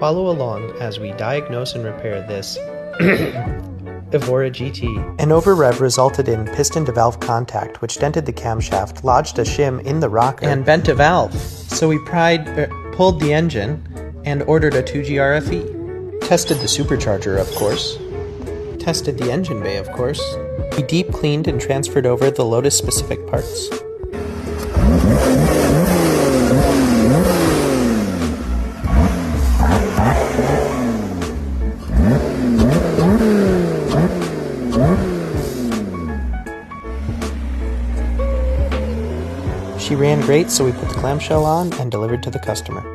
Follow along as we diagnose and repair this Evora GT. An over-rev resulted in piston-to-valve contact, which dented the camshaft, lodged a shim in the rocker, and bent a valve. So we pulled the engine and ordered a 2G RFE. Tested the supercharger, of course. Tested the engine bay, of course. We deep cleaned and transferred over the Lotus specific parts. She ran great, so we put the clamshell on and delivered to the customer.